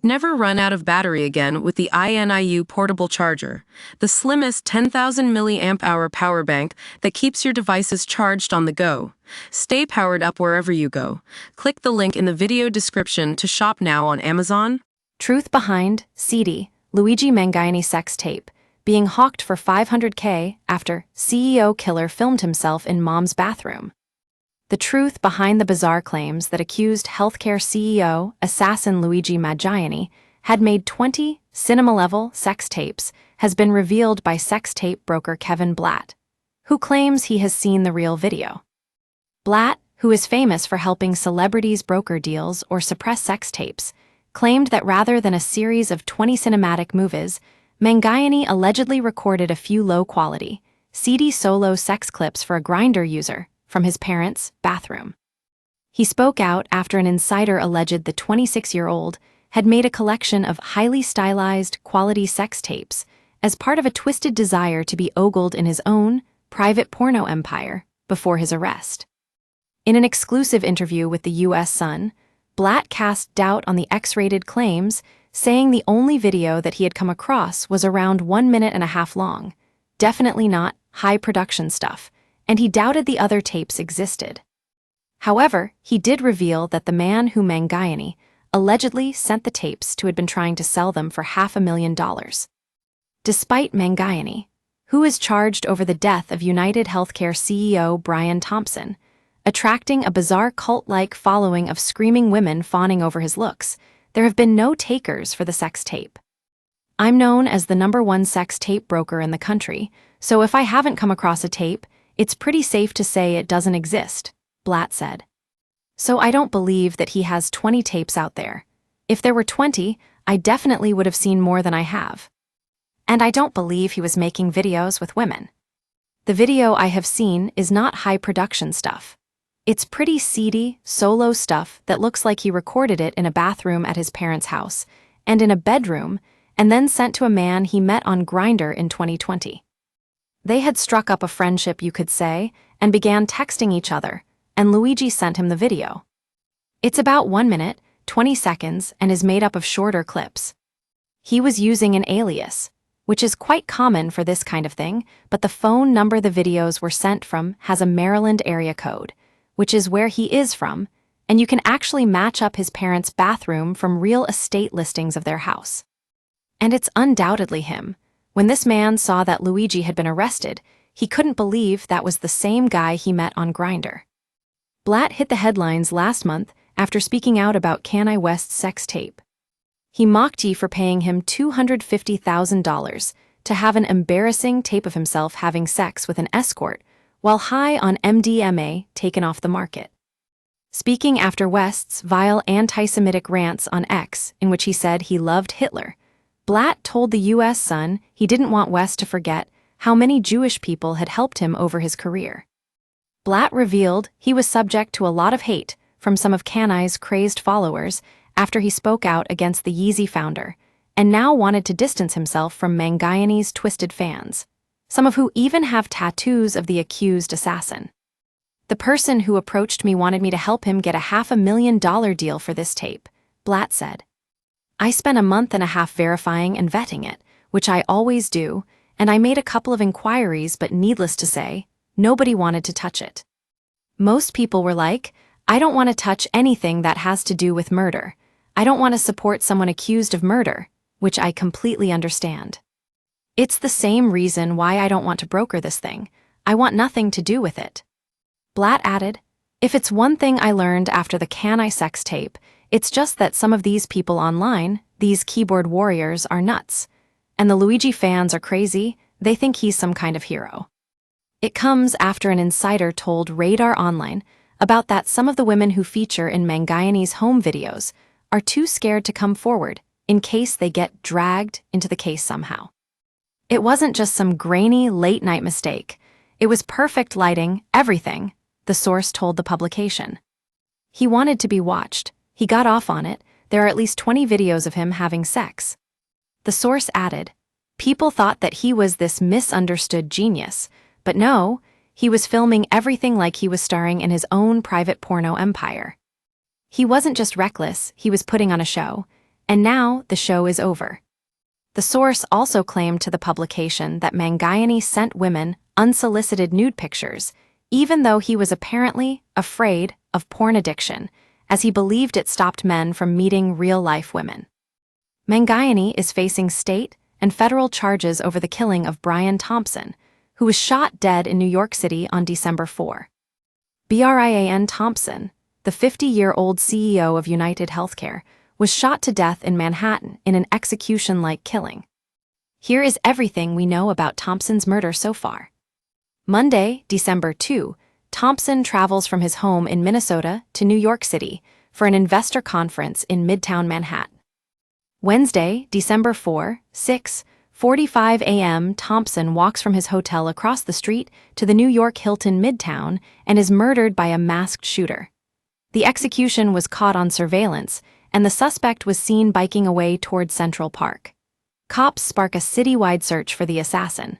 Never run out of battery again with the INIU portable charger, the slimmest 10,000 milliamp hour power bank that keeps your devices charged on the go. Stay powered up wherever you go. Click the link in the video description to shop now on Amazon. Truth behind seedy Luigi Mangione sex tape being hawked for $500K after CEO killer filmed himself in mom's bathroom. The truth behind the bizarre claims that accused healthcare CEO, assassin Luigi Mangione, had made 20 cinema-level sex tapes has been revealed by sex tape broker Kevin Blatt, who claims he has seen the real video. Blatt, who is famous for helping celebrities broker deals or suppress sex tapes, claimed that rather than a series of 20 cinematic movies, Mangione allegedly recorded a few low-quality, seedy solo sex clips for a Grindr user from his parents' bathroom. He spoke out after an insider alleged the 26-year-old had made a collection of highly stylized, quality sex tapes as part of a twisted desire to be ogled in his own private porno empire before his arrest. In an exclusive interview with the U.S. Sun, Blatt cast doubt on the X-rated claims, saying the only video that he had come across was around 1.5 minutes long, definitely not high-production stuff, and he doubted the other tapes existed. However, he did reveal that the man who Mangione allegedly sent the tapes to had been trying to sell them for $500,000. Despite Mangione, who is charged over the death of United Healthcare CEO Brian Thompson, attracting a bizarre cult-like following of screaming women fawning over his looks, there have been no takers for the sex tape. I'm known as the #1 sex tape broker in the country, so if I haven't come across a tape, it's pretty safe to say it doesn't exist, Blatt said. So I don't believe that he has 20 tapes out there. If there were 20, I definitely would have seen more than I have. And I don't believe he was making videos with women. The video I have seen is not high-production stuff. It's pretty seedy, solo stuff that looks like he recorded it in a bathroom at his parents' house, and in a bedroom, and then sent to a man he met on Grindr in 2020. They had struck up a friendship, you could say, and began texting each other, and Luigi sent him the video. It's about 1 minute, 20 seconds, and is made up of shorter clips. He was using an alias, which is quite common for this kind of thing, but the phone number the videos were sent from has a Maryland area code, which is where he is from, and you can actually match up his parents' bathroom from real estate listings of their house. And it's undoubtedly him. When this man saw that Luigi had been arrested, he couldn't believe that was the same guy he met on Grindr. Blatt hit the headlines last month after speaking out about Kanye West's sex tape. He mocked Ye for paying him $250,000 to have an embarrassing tape of himself having sex with an escort while high on MDMA taken off the market. Speaking after West's vile anti-Semitic rants on X, in which he said he loved Hitler, Blatt told the U.S. Sun he didn't want West to forget how many Jewish people had helped him over his career. Blatt revealed he was subject to a lot of hate from some of Kanye's crazed followers after he spoke out against the Yeezy founder, and now wanted to distance himself from Mangione's twisted fans, some of who even have tattoos of the accused assassin. The person who approached me wanted me to help him get a $500,000 deal for this tape, Blatt said. I spent a month and a half verifying and vetting it, which I always do, and I made a couple of inquiries, but needless to say, nobody wanted to touch it. Most people were like, I don't want to touch anything that has to do with murder. I don't want to support someone accused of murder, which I completely understand. It's the same reason why I don't want to broker this thing. I want nothing to do with it. Blatt added, if it's one thing I learned after the Kanye sex tape, it's just that some of these people online, these keyboard warriors, are nuts. And the Luigi fans are crazy, they think he's some kind of hero. It comes after an insider told Radar Online about that some of the women who feature in Mangione's home videos are too scared to come forward in case they get dragged into the case somehow. It wasn't just some grainy late-night mistake. It was perfect lighting, everything, the source told the publication. He wanted to be watched. He got off on it. There are at least 20 videos of him having sex. The source added, people thought that he was this misunderstood genius, but no, he was filming everything like he was starring in his own private porno empire. He wasn't just reckless, he was putting on a show, And now the show is over. The source also claimed to the publication that Mangione sent women unsolicited nude pictures, even though he was apparently afraid of porn addiction, as he believed it stopped men from meeting real-life women. Mangione is facing state and federal charges over the killing of Brian Thompson, who was shot dead in New York City on December 4. Brian Thompson, the 50-year-old CEO of United Healthcare, was shot to death in Manhattan in an execution-like killing. Here is everything we know about Thompson's murder so far. Monday, December 2, Thompson travels from his home in Minnesota to New York City for an investor conference in Midtown Manhattan. Wednesday, December 4, 6:45 a.m. Thompson walks from his hotel across the street to the New York Hilton Midtown and is murdered by a masked shooter. The execution was caught on surveillance, and the suspect was seen biking away toward Central Park. Cops spark a citywide search for the assassin.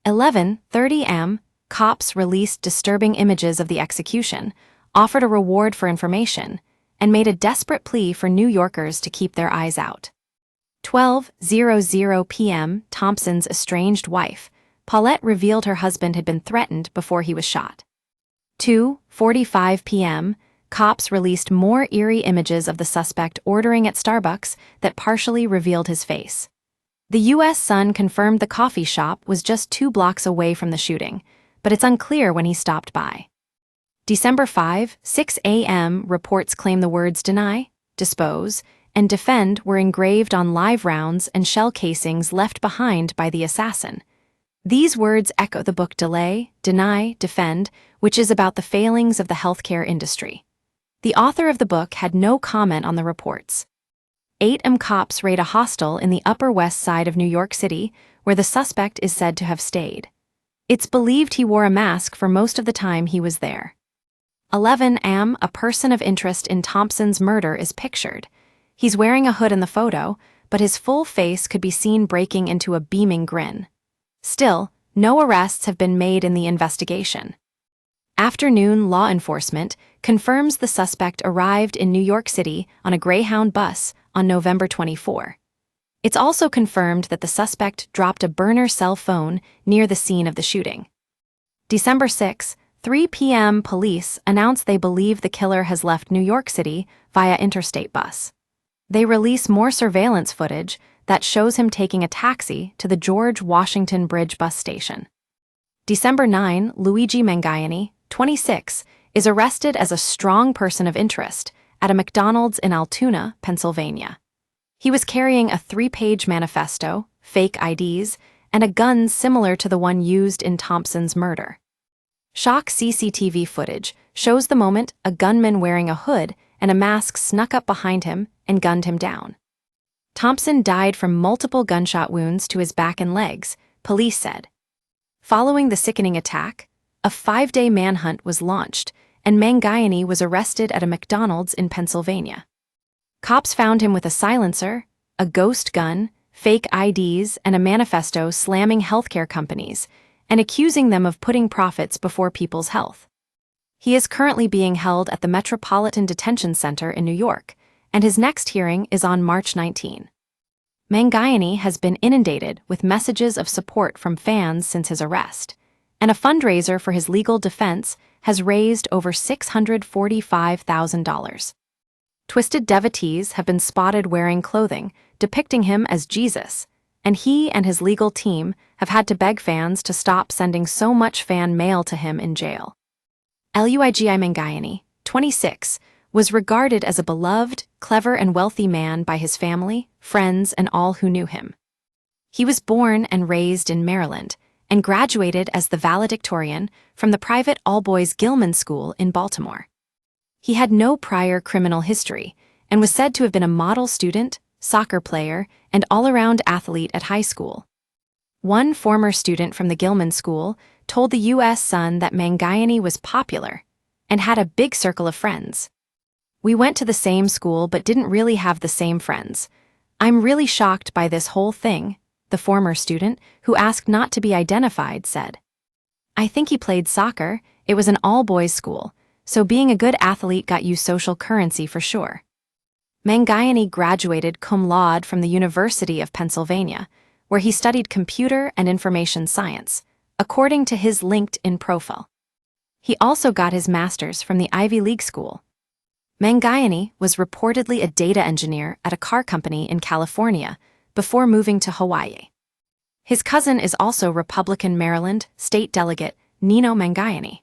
11:30 a.m., cops released disturbing images of the execution, offered a reward for information, and made a desperate plea for New Yorkers to keep their eyes out. 12:00 p.m., Thompson's estranged wife, Paulette, revealed her husband had been threatened before he was shot. 2:45 p.m., cops released more eerie images of the suspect ordering at Starbucks that partially revealed his face. The U.S. Sun confirmed the coffee shop was just 2 blocks away from the shooting, but it's unclear when he stopped by. December 5, 6 a.m. reports claim the words deny, dispose, and defend were engraved on live rounds and shell casings left behind by the assassin. These words echo the book Delay, Deny, Defend, which is about the failings of the healthcare industry. The author of the book had no comment on the reports. 8 m cops raid a hostel in the Upper West Side of New York City, where the suspect is said to have stayed. It's believed he wore a mask for most of the time he was there. 11 am, a person of interest in Thompson's murder is pictured. He's wearing a hood in the photo, but his full face could be seen breaking into a beaming grin. Still, no arrests have been made in the investigation. Afternoon law enforcement confirms the suspect arrived in New York City on a Greyhound bus on November 24. It's also confirmed that the suspect dropped a burner cell phone near the scene of the shooting. December 6, 3 p.m. police announce they believe the killer has left New York City via interstate bus. They release more surveillance footage that shows him taking a taxi to the George Washington Bridge bus station. December 9, Luigi Mangione, 26, is arrested as a strong person of interest at a McDonald's in Altoona, Pennsylvania. He was carrying a 3-page manifesto, fake IDs, and a gun similar to the one used in Thompson's murder. Shock CCTV footage shows the moment a gunman wearing a hood and a mask snuck up behind him and gunned him down. Thompson died from multiple gunshot wounds to his back and legs, police said. Following the sickening attack, a 5-day manhunt was launched, and Mangione was arrested at a McDonald's in Pennsylvania. Cops found him with a silencer, a ghost gun, fake IDs, and a manifesto slamming healthcare companies and accusing them of putting profits before people's health. He is currently being held at the Metropolitan Detention Center in New York, and his next hearing is on March 19. Mangione has been inundated with messages of support from fans since his arrest, and a fundraiser for his legal defense has raised over $645,000. Twisted devotees have been spotted wearing clothing depicting him as Jesus, and he and his legal team have had to beg fans to stop sending so much fan mail to him in jail. Luigi Mangione, 26, was regarded as a beloved, clever, and wealthy man by his family, friends, and all who knew him. He was born and raised in Maryland and graduated as the valedictorian from the private all-boys Gilman School in Baltimore. He had no prior criminal history and was said to have been a model student, soccer player, and all-around athlete at high school. One former student from the Gilman School told the U.S. Sun that Mangione was popular and had a big circle of friends. "We went to the same school but didn't really have the same friends. I'm really shocked by this whole thing," the former student, who asked not to be identified, said. "I think he played soccer. It was an all-boys school, so being a good athlete got you social currency for sure." Mangione graduated cum laude from the University of Pennsylvania, where he studied computer and information science, according to his LinkedIn profile. He also got his master's from the Ivy League school. Mangione was reportedly a data engineer at a car company in California before moving to Hawaii. His cousin is also Republican Maryland State Delegate Nino Mangione.